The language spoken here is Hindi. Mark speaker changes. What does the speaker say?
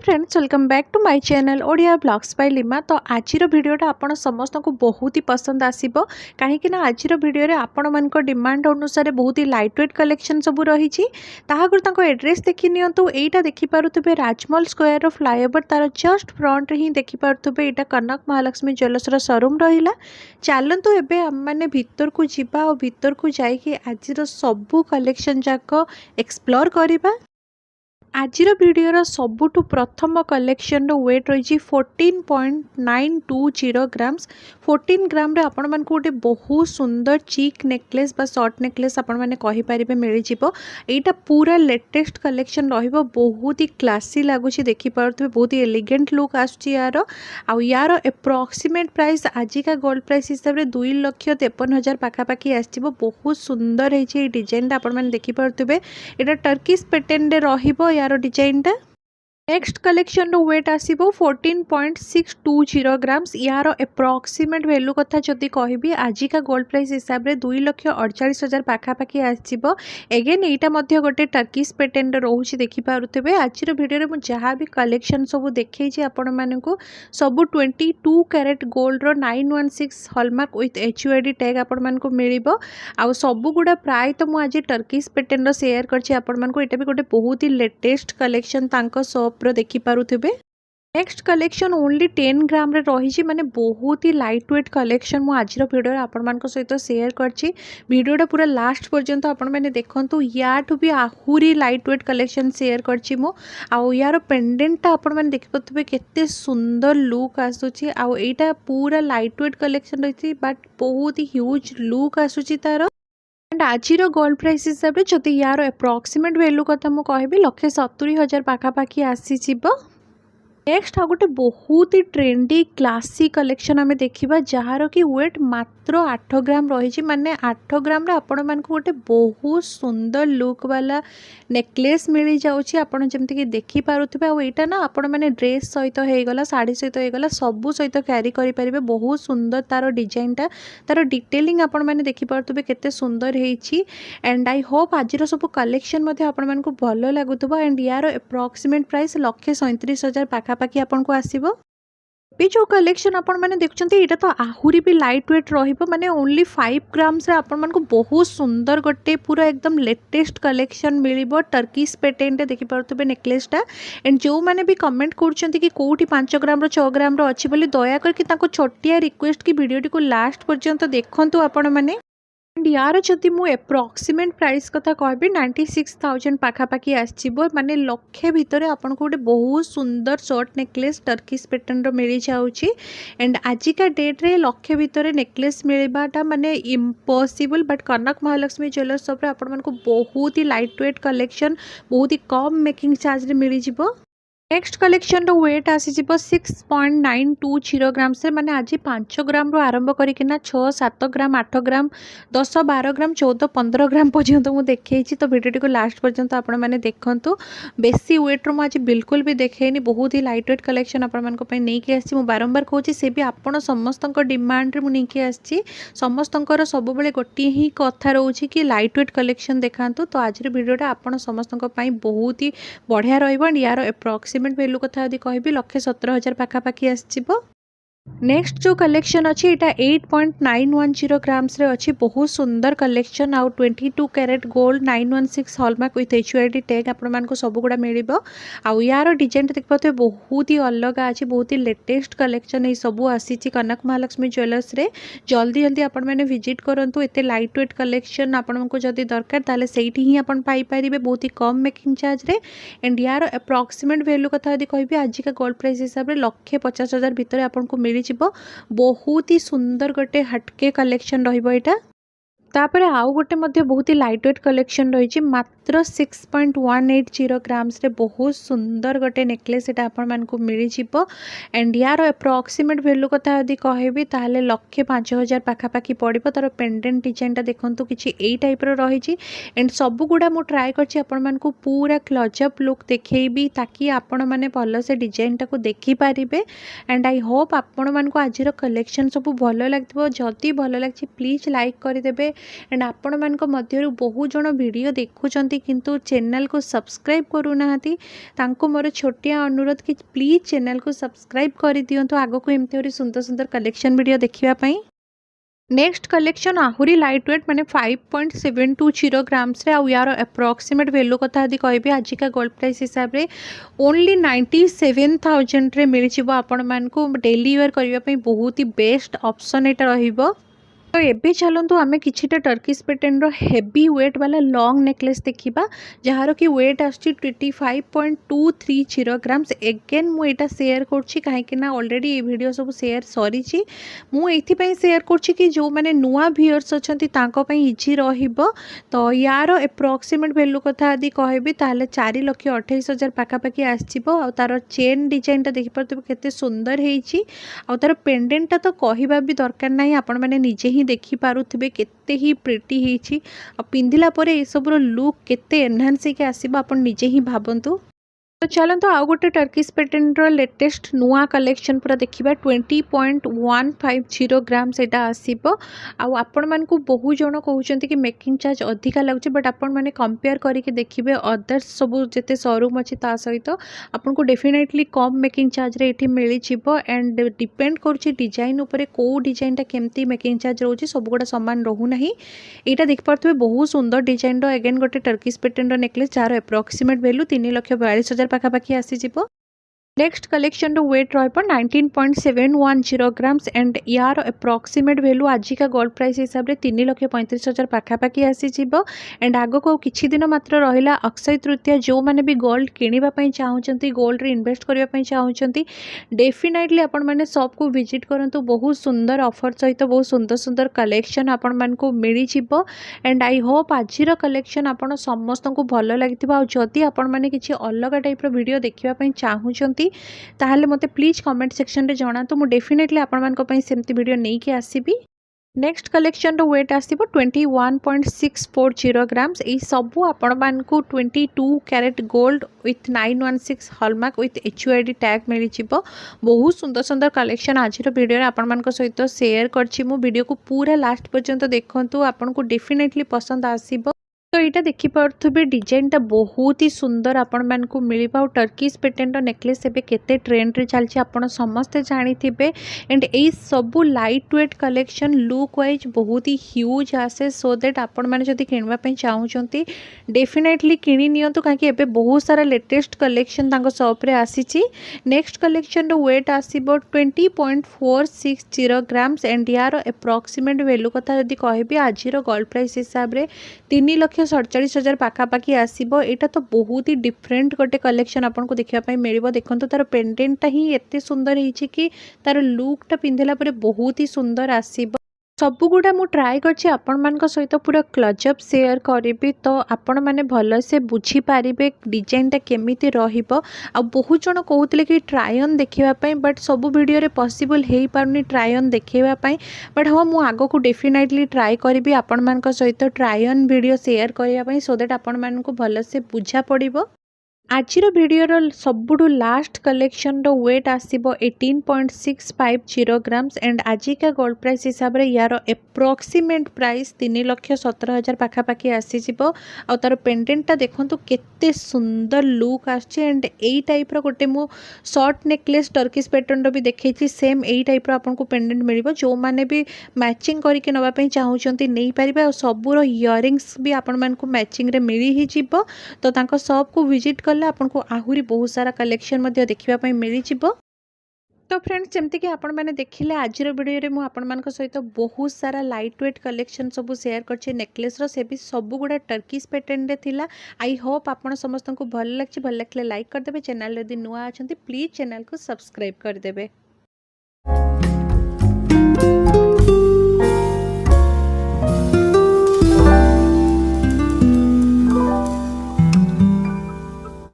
Speaker 1: Friends welcome back to my channel Odia blogs by Lima. तो आज भिडियोटा आपण समस्त को बहुत ही पसंद आसीबो कहीं आज भिडियो रे आपण मन को डिमांड अनुसार बहुत ही लाइट वेट कलेक्शन सब रही एड्रेस देखी नियंतु। एटा देखि पारुथबे राजमहल स्क्वायर रो फ्लाईओवर तार जस्ट फ्रंट रे ही देखि पारुथबे। एटा कनक महालक्ष्मी ज्वेलर्स रो शोरूम रहिला। चलतु एबे हम माने भीतर को जिबा और भीतर को जाइके आज सबू कलेक्शन जाक एक्सप्लोर करिबा। आजिर भिडियोर सबुठु प्रथम कलेक्शन वेट रही 14.920 ग्राम्स। 14 ग्राम रे आपण मानकु गोटे बहुत सुंदर चीक नेकलेस बा शॉर्ट नेकलेस आपण माने कहि परिबे मिलि जिवो। एटा पूरा लेटेस्ट कलेक्शन रहिबो, बहुत ही क्लासी लागुची देखि पारथबे, बहुत ही एलिगेंट लुक आसुची यार। आ यार एप्रोक्सीमेट प्राइस आजिका गोल्ड प्राइस हिसाब रे 2,53,000 पाखापाखि आसिबो। बहुत सुंदर है डिजाइन आपण माने देखि पारथबे। एटा टर्किश पैटर्न रे रहिबो यार डिजाइन टा। नेक्स्ट कलेक्शन रो वेट आसीबो 14.620 ग्राम्स। यार एप्रोक्सीमेट वैल्यू कथा जदि कहबी आजिका गोल्ड प्राइस हिसाब रे 2,48,000 पाखापाखि आसीबो। एगेन एटा मध्य गोटे टर्किश पैटर्न रोहुची देखि पारुथबे। आजिर भिडियो रे मु जहा भी कलेक्शन सब देखैछि आपण मानकु सब 22 कैरेट गोल्ड रो 916 हॉलमार्क विथ HUID टैग आपण मानकु मिलिबो। आ सब गुडा प्राय तो मु आज टर्किश पैटर्न रो शेयर करछि आपण मानकु। एटा भी गोटे बहुत ही लेटेस्ट कलेक्शन तांको शॉप रो देखि पारुथबे। नेक्स्ट कलेक्शन ओनली 10 ग्राम रे रही माने बहुत ही लाइट वेट कलेक्शन मु आज भिडियो रे आपण मान सहित शेयर करछि। भिडियोटा पूरा लास्ट पर्यंत आपण मैंने देखंतु। याठू भी आहुरी लाइट वेट कलेक्शन शेयर करछि मु। आ यार पेंडेंटा आपण मैंने देखि पथबे केते सुंदर लुक आसुछि। आ एटा पूरा लाइट वेट कलेक्शन रही बट बहुत ही ह्यूज लुक आसुछि तार। एंड आजिर गोल्ड प्राइस हिसाब से जदि यार एप्रोक्सीमेट वैल्यू कथा मु कहबी 1,70,000 पाखापाखि आसीजिबो। नेक्स्ट आ गोटे बहुत ही ट्रेंडी क्लासी कलेक्शन आम देखा जार कि वेट मात्र 8 ग्राम रही। माने 8 ग्राम रे आपण मानकु गोटे बहुत सुंदर लुक वाला नेकलेस मिल जाउछि। आपण जेमति कि देखि पारुथबे। आ एटा ना आपण माने ड्रेस सहित हेगला, साड़ी सहित हेगला, सबु सहित कैरी करि परिबे। बहुत सुंदर तार डिजाइन टा, तार डिटेलिंग आपण माने देखि पारुथबे केते सुंदर हेछि। एंड आई होप आजिर सब कलेक्शन मध्ये आपण मानकु भलो लागुथबो। एंड यार एप्रोक्सीमेट प्राइस 1,37,000 पाखापाखि आपण को आसीबो। भी जो कलेक्शन आपण माने देखुछंती एटा तो आहुरी भी लाइट वेट रहिबो। माने ओनली 5 ग्राम्स रे आपण मानकु बहुत सुंदर गोटे पूरा एकदम लेटेस्ट कलेक्शन मिलिबो। टर्किश पैटर्न रे देखि पारुथबे नेकलेस टा। एंड जो माने भी कमेंट करछंती कि कोठी 5 ग्राम रो 6 ग्राम रो अछि बोली दया करके ताको छोटिया रिक्वेस्ट कि वीडियोटी को लास्ट पर्यंत देखंतु आपण माने। यार जदि मु एप्रोक्सीमेट प्राइस कथा कहबी 96,000 पाखापाखि आसीबो। माने लक्षे भितर आपन को गोटे बहुत सुंदर शॉर्ट नेकलेस टर्किश पैटर्न रो मिल जाउची। एंड आजिका डेट रे लक्षे भितर नेकलेस मिलबाटा माने impossible. But Kanak Mahalakshmi jewellers shop रे आपन मानकु बहुत ही लाइट वेट कलेक्शन बहुत ही कम मेकिंग चार्ज रे मिल जिवो। नेक्स्ट कलेक्शन रो वेट आसीजिबो 6.920 ग्राम से। माने आज 5 ग्राम रो आरंभ करिकिना 6 7 ग्राम 8 ग्राम 10 12 ग्राम 14 15 ग्राम पर्यंत मु देखैछि। तो वीडियो को लास्ट पर्यंत आपण माने देखंतु। बेसी वेट रो आज बिल्कुल भी देखैनी। बहुत ही लाइट वेट कलेक्शन आपण मानको पय नै के आछि। मु बारंबार कहूछि से भी आपण समस्तक डिमांड रे मु नै के आछि। समस्तकर सब बेले गोटी ही कथा रहउछि कि लाइट वेट कलेक्शन देखांतु। तो आज रे वीडियोटा आपण समस्तक पय बहुत ही बढ़िया रहइबो। यार एप्रोक्सीमेट वैल्यू कथा यदि कहबी 1,17,000 पाखापाखि आसीबो। नेक्स्ट जो कलेक्शन अच्छी एटा 8.910 ग्राम्स रे अच्छी बहुत सुंदर कलेक्शन। आउ 22 carat gold 916 hallmark with HUID tag आपण मानकु सब गुडा मिलिबो। आउ यार डिजाइन देखि पते बहुत ही अलग अछि, बहुत ही लेटेस्ट कलेक्शन ए सब आसीछि कनक महालक्ष्मी ज्वेलर्स रे। जल्दी जल्दी आपण माने विजिट करंतु। एते लाइट वेट कलेक्शन आपण को जदी दरकार ताले सेठी ही आपण पाई परिबे बहुत ही कम मेकिंग चार्ज रे। एंड यार एप्रोक्सीमेट वैल्यू कथा यदि कहबी आजिका गोल्ड प्राइस हिसाब रे 1,50,000 भितर आपण को मिल जिवो। बहुत ही सुंदर गोटे हटके कलेक्शन रहिबो एटा। तापर आउ गोटे मध्य बहुत ही लाइट वेट कलेक्शन रही मात्र 6.180 ग्राम्स रे बहुत सुंदर गोटे नेकलेस एटा आपण मानकु मिल जिवो। एंड यार एप्रोक्सीमेट वैल्यू कथा यदि कहबी ताले 1,05,000 पाखापाखि पड़िबो। तार पेंडेंट डिजाइनटा देखंतु किछि एई टाइप रो रही। एंड सब गुडा मु ट्राई करछि आपण मानकु पूरा क्लोजअप लुक देखैबी ताकि आपण माने भलो से डिजाइनटा को देखि पारिबे। एंड आई होप आपण मानकु आजिर कलेक्शन सब भलो लागथिबो। जदि भलो लागछि प्लीज लाइक करि देबे। एंड आपण मानक मध्यरु बहु जण वीडियो देखुचंती किंतु चैनल को सब्सक्राइब करूना तांको मोर छोटिया अनुरोध कि प्लीज चैनल को सब्सक्राइब कर दिंतु आग को एमती सुंदर सुंदर कलेक्शन वीडियो देखापी। नेक्स्ट कलेक्शन आहुरी लाइट वेट माने 5.720 ग्राम्स रे आउ यार अप्रोक्सीमेट वैल्यू कथा यदि कहबे आजिका गोल्ड प्राइस हिसाब रे ओनली 97,000 रे मिल जिवो आपण मान को डेली वेयर करबा पई बहुत ही बेस्ट ऑप्शन एटा रहिबो। तो एबे चलतु आम कि टर्किश पैटर्न रो हेवी वेट वाला लॉन्ग नेकलेस देखा जार कि वेट आसची 25.230 ग्राम्स। एगेन मुझे सेयार कहीं ऑलरेडी ये वीडियो सब सेयार सरी मुझे सेयार कि जो मैंने नुआ व्यूअर्स अच्छा इजी रहिबो। तो यार एप्रोक्सीमेट वैल्यू कथा यदि कहबी ताहले 4,28,000 पाखापाखि आसो। तार चेन डिजाइनटा देखिपे केते सुंदर होईची। तार पेंडेंटा तो कहवा भी दरकार ना आपण मैंने निजे ही देखि पारुथिबे केते ही प्रिटी होईची। पिंधिला परे ए सब रो लुक केते एनहांस होके आसीबो आपण निजे ही भाबंतु। तो चलते आउ गोटे टर्किश पैटर्न रो लेटेस्ट नुआ कलेक्शन पूरा देखा 20.150 ग्राम्स एटा आसीबो। आपण मान को बहु जन कहउचंती कि मेकिंग चार्ज अधिका लागुची बट आपण माने कंपेयर करके देखिबे अदर्स सब जेते शोरूम अछि ता सहित आपण को डेफिनेटली कम मेकिंग चार्ज रे एठी मिली जिवो। एंड डिपेंड करूची डिजाइन ऊपर को डिजाइनटा केमती मेकिंग चार्ज रोची सब गुडा समान रहू नाही। एटा देख पारथबे बहुत सुंदर डिजाइन रो अगेन गोटे टर्किश पैटर्न रो नेकलेस जार एप्रोक्सीमेट वैल्यू 3,42,000 पाखापाखि आसीजिवो। नेक्स्ट कलेक्शन रो वेट रहिबो 19.710 ग्राम्स एंड यार एप्रोक्सीमेट वैल्यू आजिका गोल्ड प्राइस हिसाब रे 3,35,000 पाखापाखि आसीजिवो। एंड आगो को किछि दिन मात्र रहिला अक्षय तृतीया जो माने भी गोल्ड किनिबा पई चाहुचंती गोल्ड रे इन्वेस्ट करिबा पई चाहुचंती डेफिनेटली आपण माने शॉप को विजिट करंतु। बहुत सुंदर ऑफर सहित बहुत सुंदर सुंदर कलेक्शन आपण मान को मिली जिवो। एंड आई होप आजिर कलेक्शन आपण समस्त को भल लागिथिबो। आ जदी आपण माने किछि अलग टाइप रो वीडियो देखिबा पई चाहुचंती ताहले मते प्लीज कमेंट सेक्शन रे जणातु मु डेफिनेटली आपण मान को पई सेमती वीडियो नै के आसीबी। नेक्स्ट कलेक्शन रो वेट आसीबो 21.640 ग्राम्स। ए सबु आपण मान को 22 carat gold with 916 hallmark with HUID tag मिली जिवो। बहुत सुंदर सुंदर कलेक्शन आज वीडियो रे आपण मान को सहित शेयर करछि मु। वीडियो को पूरा लास्ट पर्यंत देखंतु आपण को डेफिनेटली पसंद आसीबो। तो यहाँ देखिपे डिजाइनटा बहुत ही सुंदर आपण मान को मिलिबा। टर्किश पैटर्न रो नेकलेस एबे केते ट्रेंड रे चलछि आपण समस्ते जानिथिबे। एंड ए सबु light weight collection look wise बहुत ही ह्यूज आसे। सो दैट आपण माने जदी किनबा पई चाहुचंती डेफिनेटली किनि नियंतु काहे कि एबे बहुत सारा लेटेस्ट कलेक्शन तांको शॉप रे आसीछि। नेक्स्ट कलेक्शन रो वेट आसीबो 20.460 ग्राम्स एंड यार एप्रोक्सीमेट वैल्यू कथा जदी कहबी आजिरो गोल्ड प्राइस हिसाब रे 3,47,000 पाखापाखि आसीबो। एटा तो बहुत ही डिफरेंट गोटे कलेक्शन आपन को देखिया पई मिलिबो। देखंतु तार पेंडेंटटा ही एते सुंदर हिची कि तार लुकटा पिंधिला परे बहुत ही सुंदर आसीबो। सबु गुडा मु ट्राई करछि आपण मान सहित पूरा क्लोजअप शेयर करिबी तो आपण माने भल से बुझी पारिबे डिजाइनटा केमिति रहिबो। आ बहुत जण कहउतले कि ट्राई ऑन देखिबा पई बट सबु वीडियो रे पॉसिबल हेई पारुनी ट्राई ऑन देखिबा पई। बट हाँ मु आगो को डेफिनेटली ट्राई करिबी आपण मान सहित ट्राई ऑन वीडियो शेयर करिया पई सो दैट आपण मान को भल से बुझा पड़िबो। आजिर वीडियोर सबुठु लास्ट कलेक्शन रो वेट आसीबो 18.650 ग्राम्स एंड आजिका गोल्ड प्राइस हिसाब रे यार एप्रोक्सीमेट प्राइस 3,17,000 पाखापाखि आसीजिवो। आ तार पेंडेंटटा देखंतु केते सुंदर लुक आछे। एंड एई टाइप रो गोटे मु शॉर्ट नेकलेस टर्किश पैटर्न रो भी देखैछि सेम एई टाइप रो आपन को पेंडेंट मिलिबो। जो माने भी मैचिंग करके नबा पई चाहुचंती नै परिबे। आ सबु रो इयरिंग्स भी आपन मान को मैचिंग रे मिली ही जिवो। तो तांको शॉप को विजिट कर आपन को आहुरी बहुत सारा कलेक्शन मध्य देखिबा पई मिली जिवो। तो फ्रेंड्स जमती कि आपण मैंने देखिले आज वीडियो रे मु आपण मान सहित बहुत सारा लाइट वेट कलेक्शन सब शेयर करछे नेकलेस रो से भी सब गुडा टर्किश पैटर्न रे थिला। आई होप आपण समस्त को भल लागछि। भल लागले लाइक कर देबे। चैनल यदि नुआ अछंती प्लीज चैनल को सब्सक्राइब कर देबे।